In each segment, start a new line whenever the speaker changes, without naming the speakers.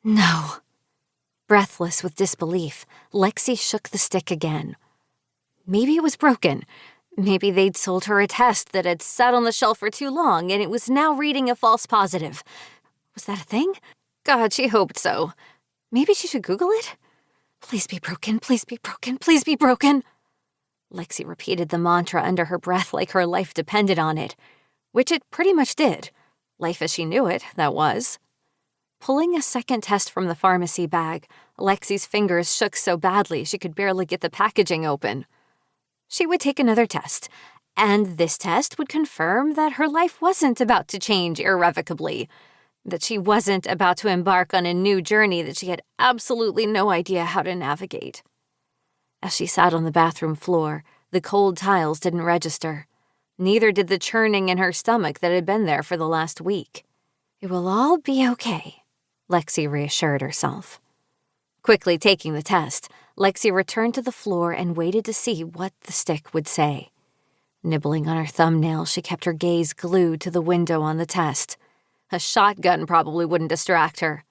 No. Breathless with disbelief, Lexi shook the stick again. Maybe it was broken. Maybe they'd sold her a test that had sat on the shelf for too long and it was now reading a false positive. Was that a thing? God, she hoped so. Maybe she should Google it? Please be broken, please be broken, please be broken. Lexi repeated the mantra under her breath like her life depended on it, which it pretty much did. Life as she knew it, that was. Pulling a second test from the pharmacy bag, Lexi's fingers shook so badly she could barely get the packaging open. She would take another test, and this test would confirm that her life wasn't about to change irrevocably, that she wasn't about to embark on a new journey that she had absolutely no idea how to navigate. As she sat on the bathroom floor, the cold tiles didn't register. Neither did the churning in her stomach that had been there for the last week. It will all be okay, Lexi reassured herself. Quickly taking the test, Lexi returned to the floor and waited to see what the stick would say. Nibbling on her thumbnail, she kept her gaze glued to the window on the test. A shotgun probably wouldn't distract her.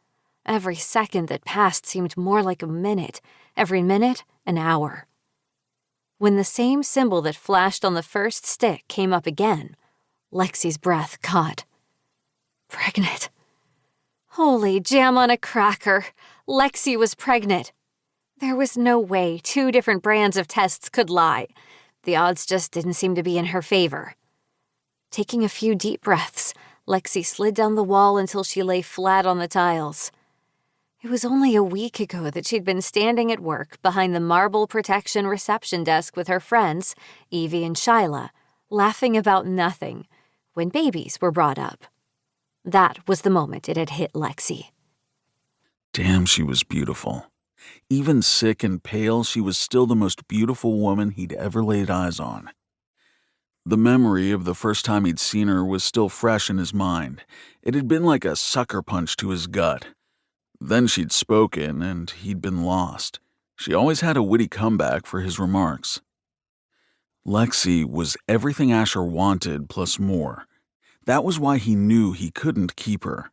Every second that passed seemed more like a minute, every minute an hour. When the same symbol that flashed on the first stick came up again, Lexi's breath caught. Pregnant. Holy jam on a cracker. Lexi was pregnant. There was no way 2 different brands of tests could lie. The odds just didn't seem to be in her favor. Taking a few deep breaths, Lexi slid down the wall until she lay flat on the tiles. It was only a week ago that she'd been standing at work behind the marble protection reception desk with her friends, Evie and Shyla, laughing about nothing, when babies were brought up. That was the moment it had hit Lexi.
Damn, she was beautiful. Even sick and pale, she was still the most beautiful woman he'd ever laid eyes on. The memory of the first time he'd seen her was still fresh in his mind. It had been like a sucker punch to his gut. Then she'd spoken, and he'd been lost. She always had a witty comeback for his remarks. Lexi was everything Asher wanted plus more. That was why he knew he couldn't keep her.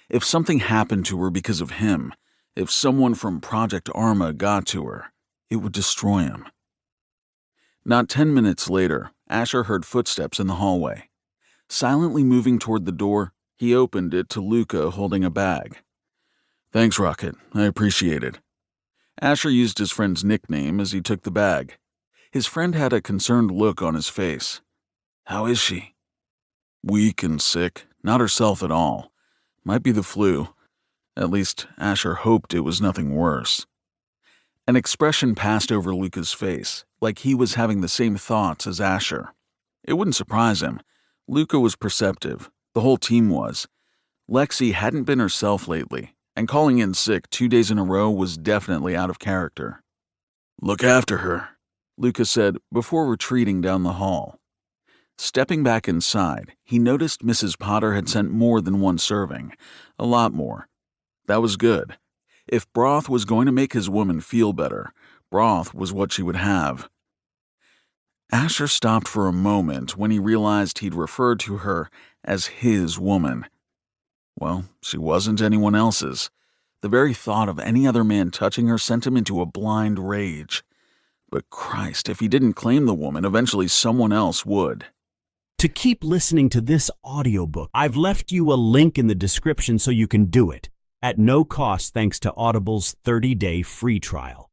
If something happened to her because of him, if someone from Project Arma got to her, it would destroy him. Not 10 minutes later, Asher heard footsteps in the hallway. Silently moving toward the door, he opened it to Luca holding a bag. Thanks, Rocket. I appreciate it. Asher used his friend's nickname as he took the bag. His friend had a concerned look on his face. How is she? Weak and sick, not herself at all. Might be the flu. At least, Asher hoped it was nothing worse. An expression passed over Luca's face, like he was having the same thoughts as Asher. It wouldn't surprise him. Luca was perceptive. The whole team was. Lexi hadn't been herself lately, and calling in sick 2 days in a row was definitely out of character. Look after her, Luca said before retreating down the hall. Stepping back inside, he noticed Mrs. Potter had sent more than one serving, a lot more. That was good. If broth was going to make his woman feel better, broth was what she would have. Asher stopped for a moment when he realized he'd referred to her as his woman. Well, she wasn't anyone else's. The very thought of any other man touching her sent him into a blind rage. But Christ, if he didn't claim the woman, eventually someone else would.
To keep listening to this audiobook, I've left you a link in the description so you can do it, at no cost thanks to Audible's 30-day free trial.